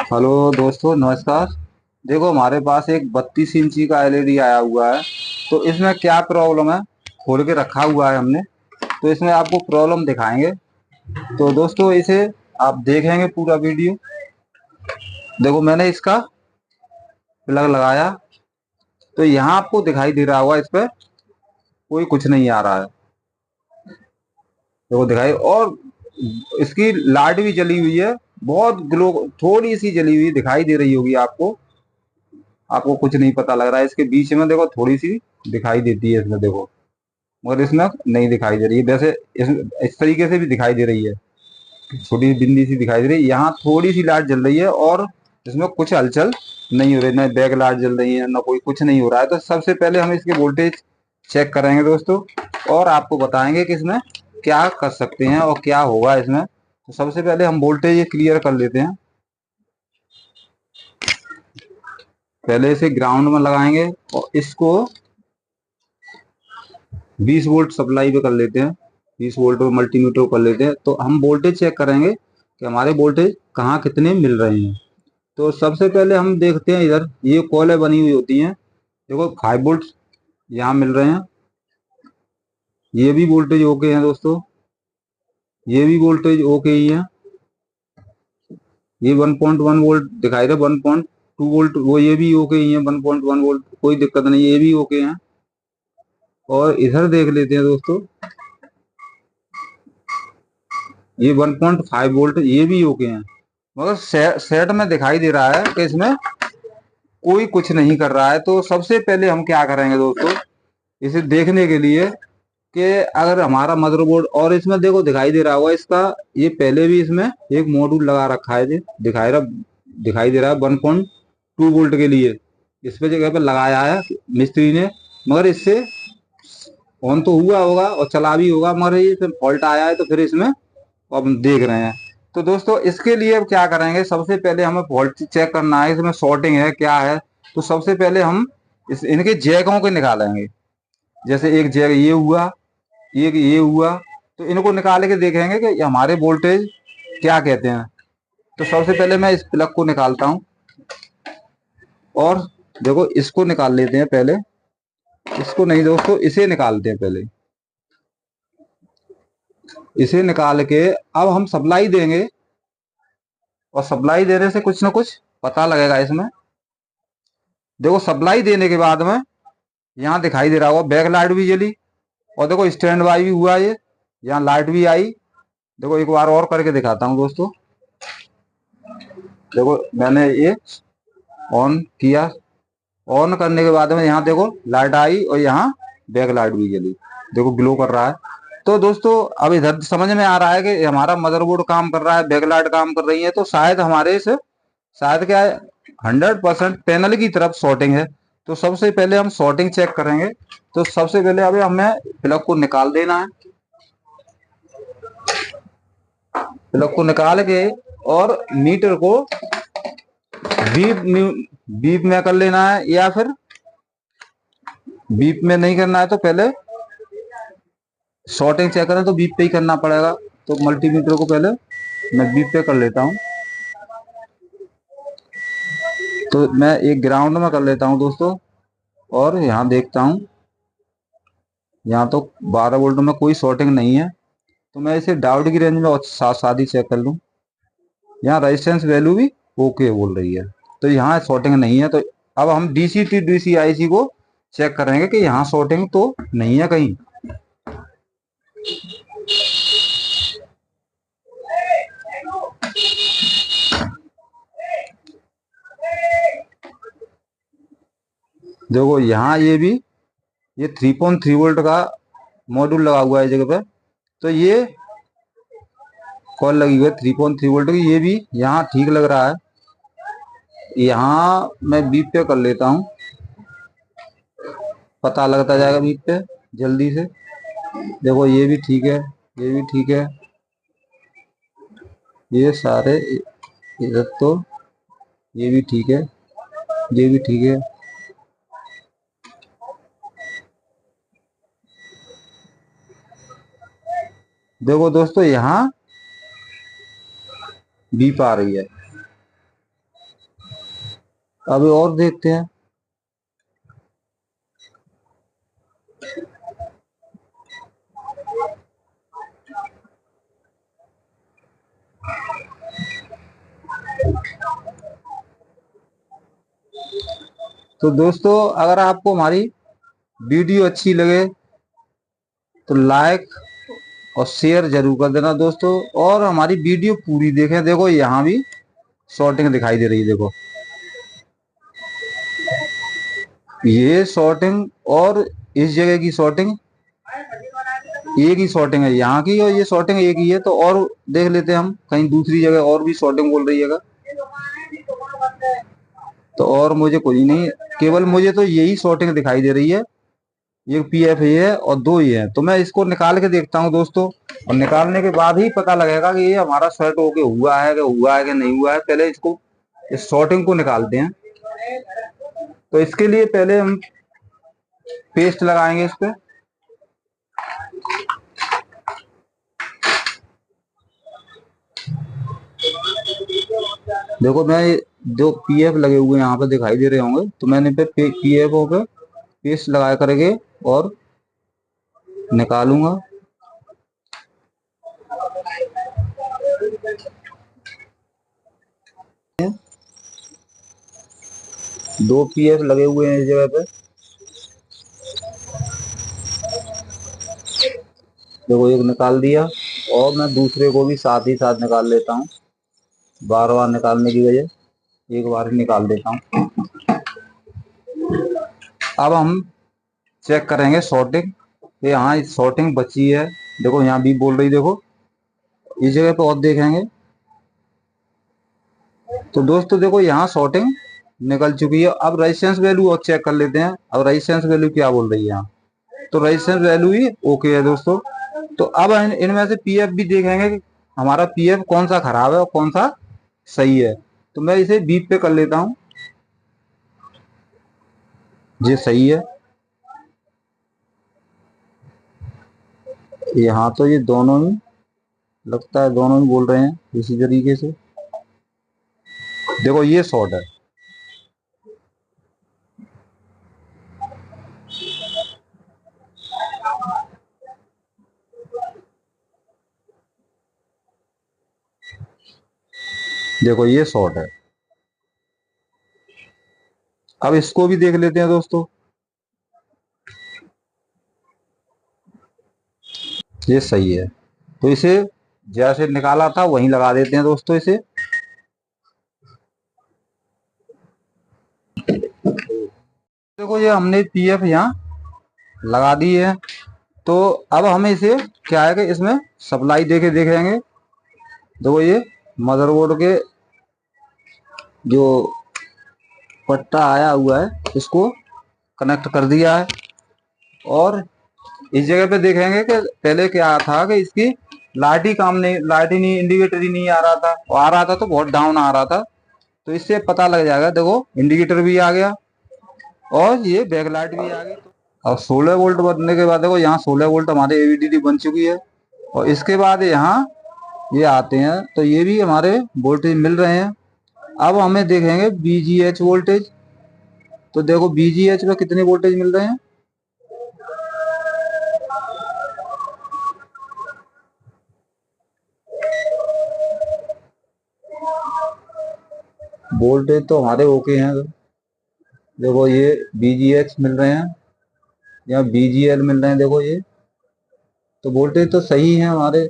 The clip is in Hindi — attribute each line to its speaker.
Speaker 1: हेलो दोस्तों, नमस्कार। देखो, हमारे पास एक 32 इंची का एलईडी आया हुआ है। तो इसमें क्या प्रॉब्लम है, खोल के रखा हुआ है हमने। तो इसमें आपको प्रॉब्लम दिखाएंगे। तो दोस्तों, इसे आप देखेंगे पूरा वीडियो। देखो, मैंने इसका प्लग लगाया। तो यहाँ आपको दिखाई दे रहा होगा, इस पर कोई कुछ नहीं आ रहा है। देखो, दिखाई। और इसकी लाइट भी जली हुई है, बहुत ग्लो, थोड़ी सी जली हुई दिखाई दे रही होगी आपको। आपको कुछ नहीं पता लग रहा है। इसके बीच में देखो, थोड़ी सी दिखाई देती है इसमें, देखो। मगर इसमें नहीं दिखाई दे रही है। वैसे इस तरीके से भी दिखाई दे रही है, छोटी बिंदी सी दिखाई दे रही है। यहाँ थोड़ी सी लाइट जल रही है और इसमें कुछ हलचल नहीं हो रही, ना बैक लाइट जल रही है, ना कोई कुछ नहीं हो रहा है। तो सबसे पहले हम इसके वोल्टेज चेक करेंगे दोस्तों, और आपको बताएंगे कि इसमें क्या कर सकते हैं और क्या होगा इसमें। तो सबसे पहले हम वोल्टेज क्लियर कर लेते हैं। पहले इसे ग्राउंड में लगाएंगे और इसको 20 वोल्ट सप्लाई पे कर लेते हैं। 20 वोल्ट पे मल्टीमीटर कर लेते हैं। तो हम वोल्टेज चेक करेंगे कि हमारे वोल्टेज कहाँ कितने मिल रहे हैं। तो सबसे पहले हम देखते हैं, इधर ये कॉलें बनी हुई होती हैं। देखो, 5 वोल्ट यहाँ मिल रहे हैं। ये भी वोल्टेज ओके है दोस्तों। ये भी वोल्टेज ओके ही है। ये 1.1 वोल्ट दिखाई दे, 1.2 वोल्ट, वो ये भी ओके ही है। 1.1 वोल्ट कोई दिक्कत नहीं, ये भी ओके है। और इधर देख लेते हैं दोस्तों, ये 1.5 वोल्ट, ये भी ओके हैं। मगर सेट में दिखाई दे रहा है कि इसमें कोई कुछ नहीं कर रहा है। तो सबसे पहले हम क्या करेंगे दोस्तों, इसे देखने के लिए कि अगर हमारा मदरबोर्ड, और इसमें देखो दिखाई दे रहा होगा इसका, ये पहले भी इसमें एक मॉड्यूल लगा रखा है। दिखाई दे रहा है 1.2 वोल्ट के लिए। इस पे जगह पे लगाया है मिस्त्री ने। मगर इससे ऑन तो हुआ होगा और चला भी होगा, मगर ये फॉल्ट आया है। तो फिर इसमें अब हम देख रहे हैं। तो दोस्तों, इसके लिए अब क्या करेंगे, सबसे पहले हमें वोल्ट चेक करना है, इसमें शॉर्टिंग है क्या है। तो सबसे पहले हम इनके जैकों को निकालेंगे। जैसे एक जैक ये हुआ, एक ये हुआ। तो इनको निकाल के देखेंगे कि हमारे वोल्टेज क्या कहते हैं। तो सबसे पहले मैं इस प्लग को निकालता हूँ। और देखो, इसको निकाल लेते हैं पहले। इसको नहीं दोस्तों, इसे निकालते हैं पहले। इसे निकाल के अब हम सप्लाई देंगे, और सप्लाई देने से कुछ ना कुछ पता लगेगा इसमें। देखो, सप्लाई देने के बाद में यहाँ दिखाई दे रहा होगा बैक लाइट भी जली, और देखो स्टैंड बाई भी हुआ। ये यहाँ लाइट भी आई। देखो, एक बार और करके दिखाता हूँ दोस्तों। देखो, मैंने ये ऑन किया। ऑन करने के बाद में यहाँ देखो लाइट आई, और यहाँ बैक लाइट भी जली। देखो, ग्लो कर रहा है। तो दोस्तों, अब इधर समझ में आ रहा है कि हमारा मदरबोर्ड काम कर रहा है, बैक लाइट काम कर रही है। तो शायद हमारे से, शायद क्या है, 100% पैनल की तरफ शॉर्टिंग है। तो सबसे पहले हम शॉर्टिंग चेक करेंगे। तो सबसे पहले अभी हमें प्लग को निकाल देना है। प्लग को निकाल के और मीटर को बीप बीप में कर लेना है, या फिर बीप में नहीं करना है तो पहले शॉर्टिंग चेक करें तो बीप पे ही करना पड़ेगा। तो मल्टीमीटर को पहले मैं बीप पे कर लेता हूँ। तो मैं एक ग्राउंड में कर लेता हूँ दोस्तों, और यहाँ देखता हूँ। यहाँ तो 12 वोल्ट में कोई शॉर्टिंग नहीं है। तो मैं इसे डायोड की रेंज में और साथ साथ ही चेक कर लूँ। यहाँ रेजिस्टेंस वैल्यू भी ओके बोल रही है। तो यहाँ शॉर्टिंग नहीं है। तो अब हम डीसी टू डीसी आईसी को चेक करेंगे कि यहाँ शॉर्टिंग तो नहीं है कहीं। देखो, यहाँ ये 3.3 वोल्ट का मॉड्यूल लगा हुआ है जगह पे। तो ये कॉल लगी हुई है 3.3 वोल्ट की, ये भी यहाँ ठीक लग रहा है। यहाँ मैं बीप पे कर लेता हूँ, पता लगता जाएगा बीप पे जल्दी से। देखो, ये भी ठीक है, ये भी ठीक है, ये सारे इधर तो ये भी ठीक है, ये भी ठीक है। देखो दोस्तों, यहाँ बीप आ रही है। अभी और देखते हैं। तो दोस्तों, अगर आपको हमारी वीडियो अच्छी लगे तो लाइक और शेयर जरूर कर देना दोस्तों, और हमारी वीडियो पूरी देखें। देखो यहाँ भी शॉर्टिंग दिखाई दे रही है, देखो ये शॉर्टिंग और इस जगह की शॉर्टिंग एक ही शॉर्टिंग है यहाँ की, और ये शॉर्टिंग एक ही है। तो और देख लेते हैं हम, कहीं दूसरी जगह और भी शॉर्टिंग बोल रही है। तो और मुझे कोई नहीं, केवल मुझे तो यही शॉर्टिंग दिखाई दे रही है। ये पीएफ ये है और दो ये है। तो मैं इसको निकाल के देखता हूँ दोस्तों, और निकालने के बाद ही पता लगेगा कि ये हमारा शर्ट होके हुआ है कि नहीं हुआ है। पहले इसको, इस शॉर्टिंग को निकालते हैं। तो इसके लिए पहले हम पेस्ट लगाएंगे इस पे। देखो मैं जो पीएफ लगे हुए यहाँ पे दिखाई दे रहे होंगे, तो मैंने पे पीएफ पे पेस्ट लगाया करेंगे और निकालूंगा। दो पीएफ लगे हुए हैं इस जगह पे। देखो एक निकाल दिया, और मैं दूसरे को भी साथ ही साथ निकाल लेता हूँ। बार बार निकालने की वजह एक बार ही निकाल देता हूँ। अब हम चेक करेंगे शॉर्टिंग, ये यहाँ शॉर्टिंग बची है। देखो यहाँ भी बोल रही, देखो इस जगह पे और देखेंगे। तो दोस्तों देखो यहाँ शॉर्टिंग निकल चुकी है। अब रेजिस्टेंस वैल्यू और चेक कर लेते हैं। अब रेजिस्टेंस वैल्यू क्या बोल रही है यहाँ, तो रेजिस्टेंस वैल्यू ही ओके है दोस्तों। तो अब इनमें से पीएफ भी देखेंगे कि हमारा पीएफ कौन सा खराब है और कौन सा सही है। तो मैं इसे बीप पे कर लेता हूँ, ये सही है। यहाँ तो ये दोनों ही लगता है, दोनों ही बोल रहे हैं इसी तरीके से। देखो ये शॉर्ट है। देखो ये शॉर्ट है। अब इसको भी देख लेते हैं दोस्तों। ये सही है। तो इसे जैसे निकाला था वहीं लगा देते हैं दोस्तों इसे। देखो ये हमने पीएफ यहाँ लगा दी है। तो अब हमें इसे क्या है कि इसमें सप्लाई देके देखेंगे। देखो ये मदरबोर्ड के जो पट्टा आया हुआ है इसको कनेक्ट कर दिया है। और इस जगह पे देखेंगे कि पहले क्या था कि इसकी लाइट ही काम नहीं, लाइट ही नहीं, इंडिकेटर ही नहीं आ रहा था, और आ रहा था तो बहुत डाउन आ रहा था। तो इससे पता लग जाएगा। देखो इंडिकेटर भी आ गया और ये बैक लाइट भी आ गई। और 16 वोल्ट बनने के बाद देखो यहाँ 16 वोल्ट हमारे एवीडीडी बन चुकी है। और इसके बाद यहाँ ये आते हैं तो ये भी हमारे वोल्टेज मिल रहे हैं। अब हमें देखेंगे बीजीएच वोल्टेज। तो देखो बीजीएच में कितने वोल्टेज मिल रहे हैं। वोल्टेज तो हमारे ओके हैं। देखो ये बीजीएच मिल रहे हैं, यहाँ बीजीएल मिल रहे हैं। देखो ये तो वोल्टेज तो सही है हमारे।